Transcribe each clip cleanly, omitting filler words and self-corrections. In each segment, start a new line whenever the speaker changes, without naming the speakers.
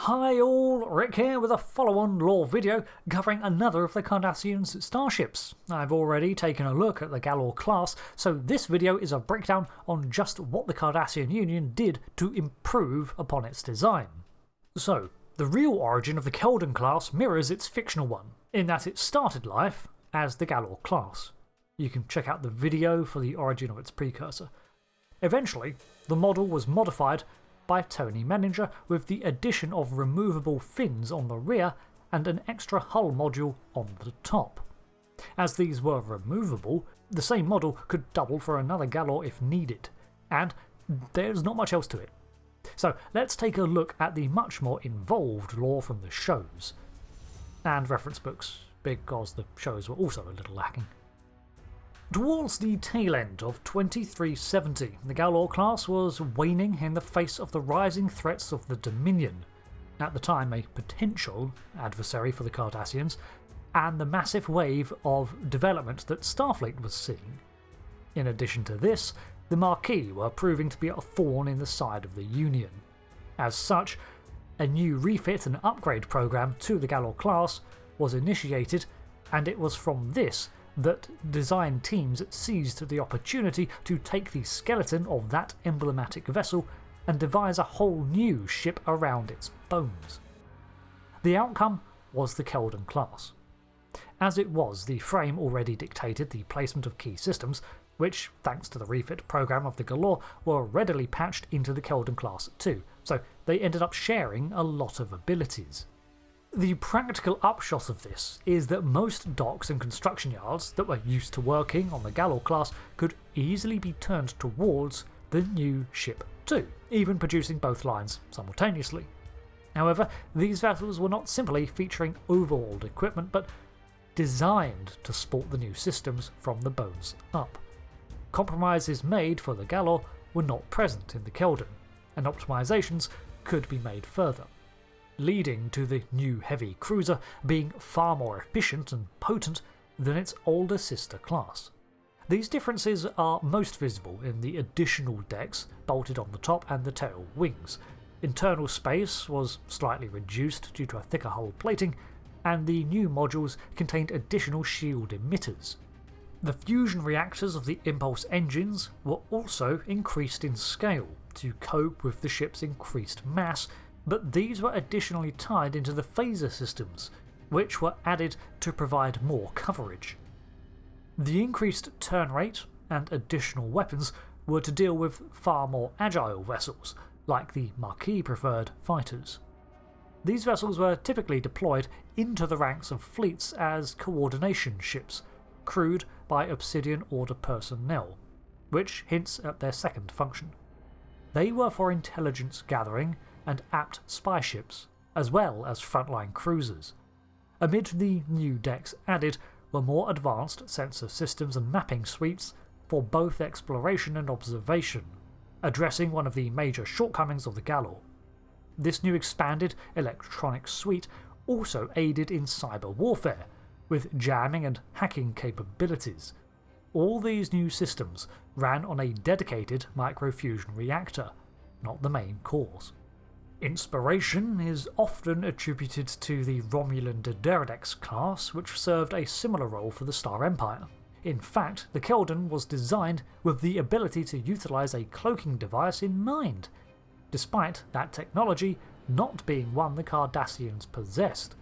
Hi all, Rick here with a follow-on lore video covering another of the Cardassian starships. I've already taken a look at the Galor class, so this video is a breakdown on just what the Cardassian Union did to improve upon its design. So, the real origin of the Keldon class mirrors its fictional one, in that it started life as the Galor class. You can check out the video for the origin of its precursor. Eventually, the model was modified by Tony Menninger with the addition of removable fins on the rear and an extra hull module on the top. As these were removable, the same model could double for another Galor if needed, and there's not much else to it. So let's take a look at the much more involved lore from the shows, and reference books, because the shows were also a little lacking. Towards the tail end of 2370, the Galor class was waning in the face of the rising threats of the Dominion, at the time a potential adversary for the Cardassians, and the massive wave of development that Starfleet was seeing. In addition to this, the Maquis were proving to be a thorn in the side of the Union. As such, a new refit and upgrade program to the Galor class was initiated, and it was from this that design teams seized the opportunity to take the skeleton of that emblematic vessel and devise a whole new ship around its bones. The outcome was the Keldon Class. As it was, the frame already dictated the placement of key systems, which, thanks to the refit program of the Galor, were readily patched into the Keldon Class too, so they ended up sharing a lot of abilities. The practical upshot of this is that most docks and construction yards that were used to working on the Galor class could easily be turned towards the new ship too, even producing both lines simultaneously. However, these vessels were not simply featuring overhauled equipment, but designed to sport the new systems from the bones up. Compromises made for the Galor were not present in the Keldon, and optimizations could be made further, leading to the new heavy cruiser being far more efficient and potent than its older sister class. These differences are most visible in the additional decks bolted on the top and the tail wings. Internal space was slightly reduced due to a thicker hull plating, and the new modules contained additional shield emitters. The fusion reactors of the impulse engines were also increased in scale to cope with the ship's increased mass, but these were additionally tied into the phaser systems, which were added to provide more coverage. The increased turn rate and additional weapons were to deal with far more agile vessels, like the Maquis-preferred fighters. These vessels were typically deployed into the ranks of fleets as coordination ships, crewed by Obsidian Order personnel, which hints at their second function. They were for intelligence gathering and apt spy ships, as well as frontline cruisers. Amid the new decks added were more advanced sensor systems and mapping suites for both exploration and observation, addressing one of the major shortcomings of the Galor. This new expanded electronic suite also aided in cyber warfare, with jamming and hacking capabilities. All these new systems ran on a dedicated microfusion reactor, not the main cores. Inspiration is often attributed to the Romulan Tal class, which served a similar role for the Star Empire. In fact, the Keldon was designed with the ability to utilise a cloaking device in mind, despite that technology not being one the Cardassians possessed.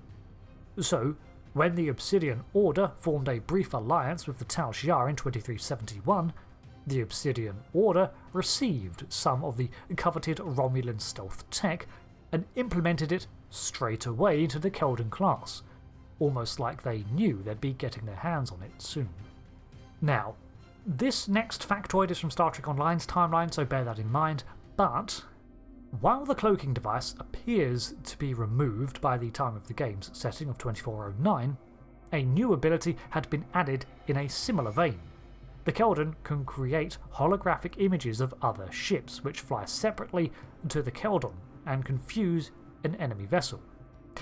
So, when the Obsidian Order formed a brief alliance with the Tal Shiar in 2371, the Obsidian Order received some of the coveted Romulan stealth tech and implemented it straight away into the Keldon class, almost like they knew they'd be getting their hands on it soon. Now, this next factoid is from Star Trek Online's timeline, so bear that in mind, but while the cloaking device appears to be removed by the time of the game's setting of 2409, a new ability had been added in a similar vein. The Keldon can create holographic images of other ships which fly separately to the Keldon and confuse an enemy vessel.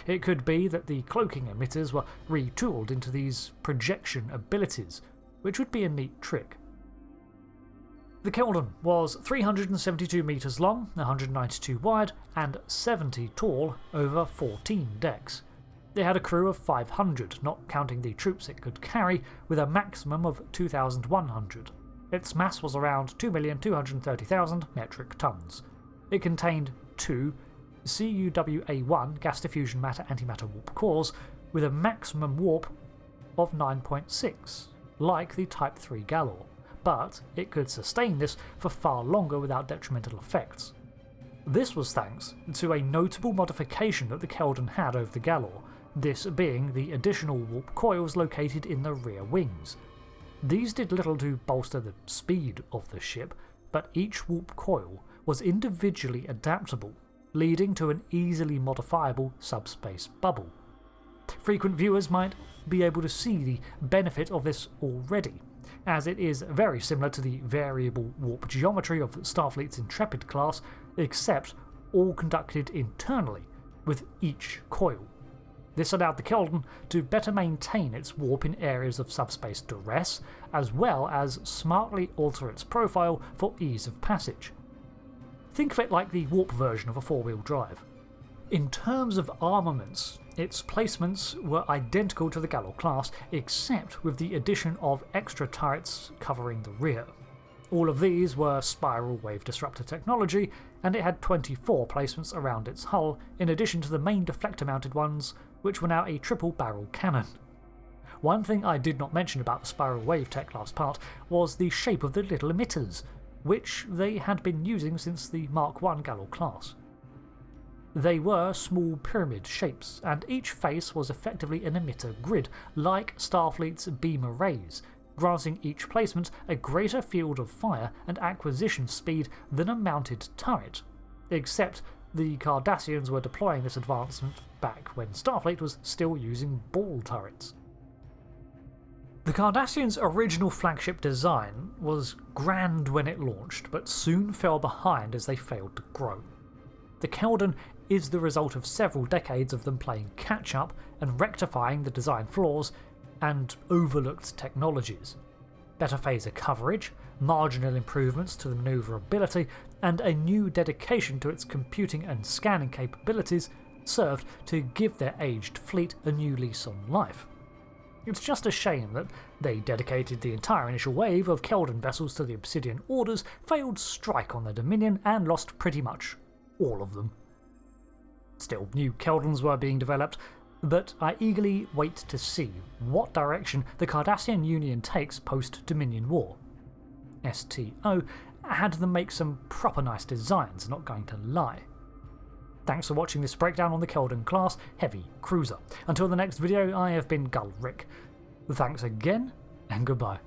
It could be that the cloaking emitters were retooled into these projection abilities, which would be a neat trick. The Keldon was 372 metres long, 192 wide, and 70 tall over 14 decks. It had a crew of 500, not counting the troops it could carry, with a maximum of 2,100. Its mass was around 2,230,000 metric tons. It contained 2 CUWA-1 gas diffusion matter antimatter warp cores, with a maximum warp of 9.6, like the Type 3 Galor, but it could sustain this for far longer without detrimental effects. This was thanks to a notable modification that the Keldon had over the Galor, this being the additional warp coils located in the rear wings. These did little to bolster the speed of the ship, but each warp coil was individually adaptable, leading to an easily modifiable subspace bubble. Frequent viewers might be able to see the benefit of this already, as it is very similar to the variable warp geometry of Starfleet's Intrepid class, except all conducted internally, with each coil. This allowed the Keldon to better maintain its warp in areas of subspace duress, as well as smartly alter its profile for ease of passage. Think of it like the warp version of a four-wheel drive. In terms of armaments, its placements were identical to the Galor class, except with the addition of extra turrets covering the rear. All of these were spiral wave disruptor technology, and it had 24 placements around its hull, in addition to the main deflector-mounted ones, which were now a triple-barrel cannon. One thing I did not mention about the spiral wave tech last part was the shape of the little emitters, which they had been using since the Mark I Galor class. They were small pyramid shapes, and each face was effectively an emitter grid, like Starfleet's beam arrays, granting each placement a greater field of fire and acquisition speed than a mounted turret, except the Cardassians were deploying this advancement back when Starfleet was still using ball turrets. The Cardassians' original flagship design was grand when it launched, but soon fell behind as they failed to grow. The Keldon is the result of several decades of them playing catch-up and rectifying the design flaws and overlooked technologies. Better phaser coverage, marginal improvements to the manoeuvrability, and a new dedication to its computing and scanning capabilities served to give their aged fleet a new lease on life. It's just a shame that they dedicated the entire initial wave of Keldon vessels to the Obsidian Order's failed strike on their Dominion and lost pretty much all of them. Still, new Keldons were being developed, but I eagerly wait to see what direction the Cardassian Union takes post-Dominion War. STO had them make some proper nice designs, not going to lie. Thanks for watching this breakdown on the Keldon Class Heavy Cruiser. Until the next video, I have been Gull Rick. Thanks again, and goodbye.